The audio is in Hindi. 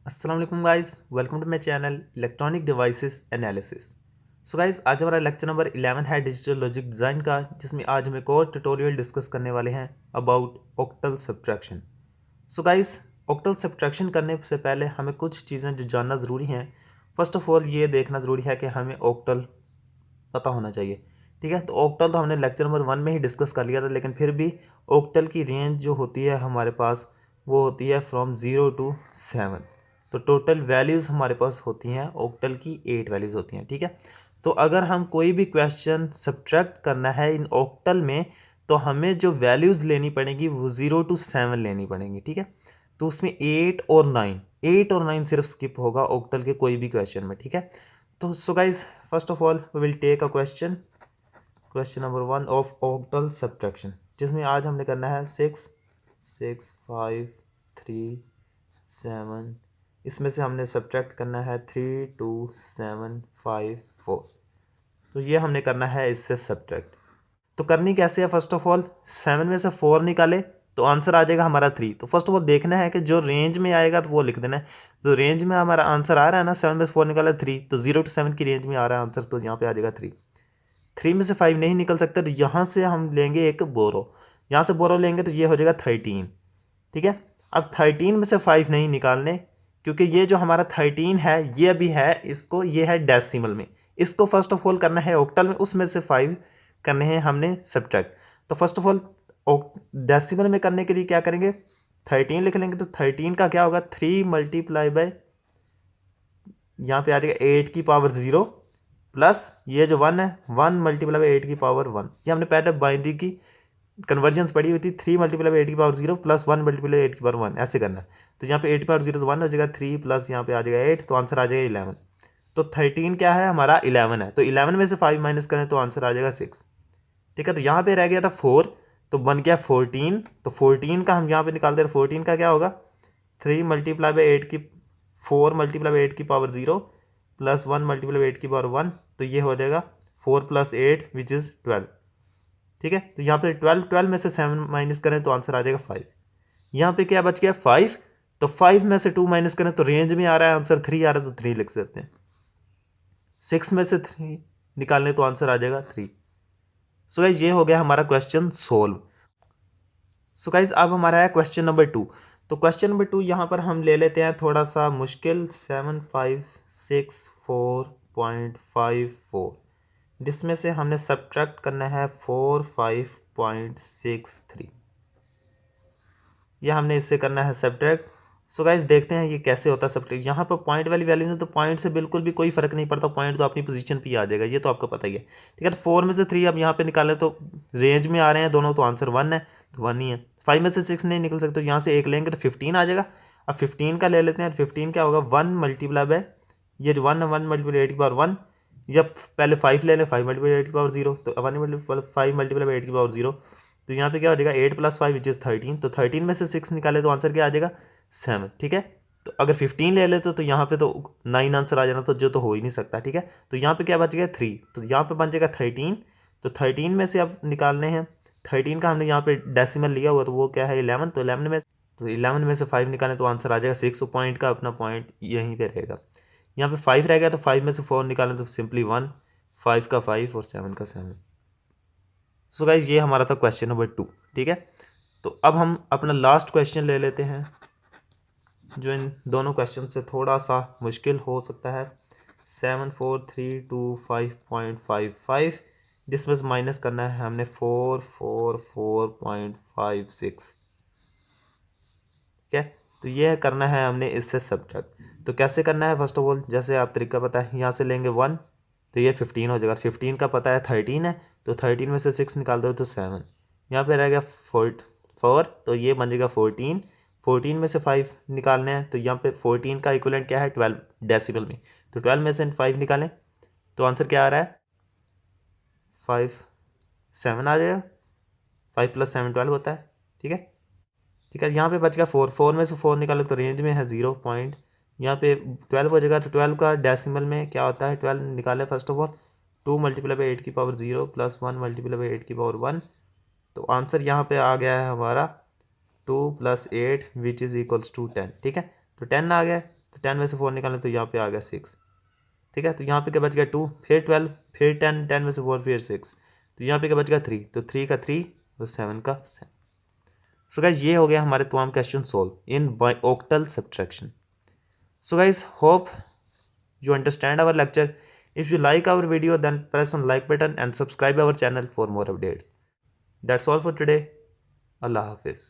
अस्सलाम वालेकुम guys, welcome to my channel electronic devices analysis. So guys, आज हमारा लेक्चर नंबर 11 है डिजिटल लॉजिक डिज़ाइन का, जिसमें आज हम एक और ट्यूटोरियल डिस्कस करने वाले हैं about octal subtraction. So guys, octal subtraction करने से पहले हमें कुछ चीज़ें जो जानना ज़रूरी हैं। फर्स्ट ऑफ ऑल ये देखना ज़रूरी है कि हमें ऑक्टल पता होना चाहिए। ठीक है, तो ऑक्टल तो हमने लेक्चर नंबर 1 में ही डिस्कस कर लिया था, लेकिन फिर भी ऑक्टल की रेंज जो होती है हमारे पास वो होती है फ्रॉम 0 to 7। तो टोटल वैल्यूज़ हमारे पास होती हैं ऑक्टल की 8 वैल्यूज़ होती हैं। ठीक है, तो अगर हम कोई भी क्वेश्चन सब्ट्रैक्ट करना है इन ऑक्टल में, तो हमें जो वैल्यूज़ लेनी पड़ेगी वो 0 to 7 लेनी पड़ेंगी। ठीक है, तो उसमें 8 और 9 सिर्फ स्किप होगा ऑक्टल के कोई भी क्वेश्चन में। ठीक है, तो so guys, first of all we will take a question number 1 of octal subtraction, जिसमें आज हमने करना है 6 6 5 3 7। इसमें से हमने सब्ट्रैक्ट करना है 3 2 7 5 4। तो ये हमने करना है इससे सब्ट्रैक्ट। तो करनी कैसे है? फर्स्ट ऑफ ऑल 7 में से 4 निकाले तो आंसर आ जाएगा हमारा 3। तो फर्स्ट ऑफ ऑल देखना है कि जो रेंज में आएगा तो वो लिख देना है। तो रेंज में हमारा आंसर आ रहा है ना, 7 में से 4 निकाला 3, तो 0 to 7 की रेंज में आ रहा है आंसर, तो यहाँ पे आ जाएगा 3। 3 में से 5 नहीं निकल सकता, तो यहाँ से हम लेंगे एक बोरो। यहाँ से बोरो लेंगे तो ये हो जाएगा 13। ठीक है, अब 13 में से 5 नहीं निकालने, क्योंकि ये जो हमारा 13 है ये अभी है, इसको ये है डेसिमल में, इसको फर्स्ट ऑफ ऑल करना है ऑक्टल में, उसमें से 5 करने हैं हमने सब्ट्रैक्ट। तो फर्स्ट ऑफ ऑल डेसिमल में करने के लिए क्या करेंगे, 13 लिख लेंगे। तो 13 का क्या होगा, 3 मल्टीप्लाई बाय, यहाँ पे आ जाएगा 8 की पावर 0 प्लस ये जो 1 है 1 मल्टीप्लाई बाय 8 की पावर 1। ये हमने पहले बाइनरी की कन्वर्जन्स पड़ी हुई थी, 3 मल्टीप्लाई बाय 8 की पावर 0 प्लस 1 मल्टीप्लाई 8 की पावर 1, ऐसे करना है। तो यहाँ पे 8 की पावर 0 तो 1 हो जाएगा, 3 प्लस यहाँ पे आ जाएगा 8, तो आंसर आ जाएगा 11। तो 13 क्या है हमारा, 11 है। तो 11 में से 5 माइनस करें तो आंसर आ जाएगा 6। ठीक है, तो यहाँ पे रह गया था 4, तो बन गया 14। तो 14 का हम यहाँ पे निकालते हैं, 14 का क्या होगा, 3 मल्टीप्लाई बाय 8 की 4 मल्टीप्लाई बाय 8 की पावर 0 प्लस 1 मल्टीप्लाई बाय 8 की पावर 1, तो ये हो जाएगा 4 प्लस 8 विच इज़ 12। ठीक है, तो यहाँ पे 12 में से 7 माइनस करें तो आंसर आ जाएगा 5। यहाँ पे क्या बच गया 5, तो 5 में से 2 माइनस करें तो रेंज में आ रहा है आंसर 3 आ रहा है, तो 3 लिख सकते हैं। 6 में से 3 निकालने तो आंसर आ जाएगा 3। सो गाइज, ये हो गया हमारा क्वेश्चन सोल्व। सो गाइज, अब हमारा है क्वेश्चन नंबर 2। तो क्वेश्चन नंबर 2 यहाँ पर हम ले लेते हैं थोड़ा सा मुश्किल, 7564.54, जिसमें से हमने सब्ट्रैक्ट करना है 45.63। यह हमने इससे करना है सब्ट्रैक्ट। सो गाइस, देखते हैं ये कैसे होता है सब्ट्रैक्ट। यहाँ पर पॉइंट वाली वैल्यूज है, तो पॉइंट से बिल्कुल भी कोई फर्क नहीं पड़ता, पॉइंट तो अपनी पोजीशन पे ही आ जाएगा, ये तो आपको पता ही है। ठीक है, तो 4 में से 3 अब यहाँ पे निकालें तो रेंज में आ रहे हैं दोनों, तो आंसर 1 है, तो 1 ही है। 5 में से 6 नहीं निकल सकते, तो यहाँ से एक लेंगे तो 15 आ जाएगा। अब 15 का ले लेते हैं, 15 क्या होगा, 1 मल्टीप्लाई बाय, ये जो 1 है 1 मल्टीप्लाई 8 की पावर 1, जब पहले 5 ले लें 5 मल्टीप्लाई 8 की पावर 0, तो 1 मल्टीप्लाई 5 मल्टीप्लाई बाय 8 की पावर 0, तो यहाँ पे क्या हो जाएगा 8 प्लस 5 विच इज़ 13। तो 13 में से 6 निकाले तो आंसर क्या आ जाएगा 7। ठीक है, तो अगर 15 ले लेते तो यहाँ पे तो 9 आंसर आ जाना, तो जो तो हो ही नहीं सकता। ठीक है, तो यहाँ पे क्या बच गया 3, तो यहाँ पे बन जाएगा 13। तो 13 में से अब निकालने हैं, 13 का हमने यहाँ पे डेसिमल लिया हुआ, तो वो क्या है 11। तो 11 में से 5 निकालें तो आंसर आ जाएगा 6। तो पॉइंट का अपना पॉइंट यहीं पे रहेगा। यहाँ पे 5 रह गया, तो 5 में से 4 निकालें तो सिंपली 1, 5 का 5 और 7 का 7। सो गाइज, ये हमारा था क्वेश्चन नंबर 2। ठीक है, तो अब हम अपना लास्ट क्वेश्चन ले लेते हैं, जो इन दोनों क्वेश्चन से थोड़ा सा मुश्किल हो सकता है। 743255.55, जिसमें से माइनस करना है हमने 444.56। ठीक है, तो ये करना है हमने इससे सब्ट्रैक्ट। तो कैसे करना है, फर्स्ट ऑफ ऑल जैसे आप तरीका पता है, यहाँ से लेंगे 1, तो ये 15 हो जाएगा। 15 का पता है 13 है, तो 13 में से 6 निकाल दो तो 7। यहाँ पे रह गया 4, तो ये बन जाएगा 14। 14 में से 5 निकालने हैं, तो यहाँ पे 14 का इक्वलेंट क्या है 12 डेसिमल में, तो 12 में से 5 निकालें तो आंसर क्या आ रहा है 5 7 आ जाएगा। 5 प्लस 7 12 होता है। ठीक है, ठीक है, यहाँ पे बच गया 4 में से 4 निकाले तो रेंज में है 0 पॉइंट, यहाँ पे 12 हो जाएगा। तो 12 का डेसिमल में क्या होता है, 12 निकाले first of all, 2 multiply by 8 की पावर 0 प्लस 1 मल्टीप्लाई बाई 8 की पावर 1, तो आंसर यहाँ पे आ गया है हमारा 2 + 8 विच इज़ इक्वल्स टू 10। ठीक है, तो 10 आ गया। तो 10 में से 4 निकालें तो यहाँ पे आ गया 6, ठीक है। तो यहाँ पे क्या बच गया 2, फिर 12, फिर 10, 10 में से 4 फिर 6, तो यहाँ पे क्या बच गया 3, तो 3 का 3 और 7 का 7। सो गाइज ये हो गया हमारे तमाम question solve in by octal subtraction. So guys hope you understand our lecture. If you like our video, then press on like button and subscribe our channel for more updates. That's all for today. Allah Hafiz.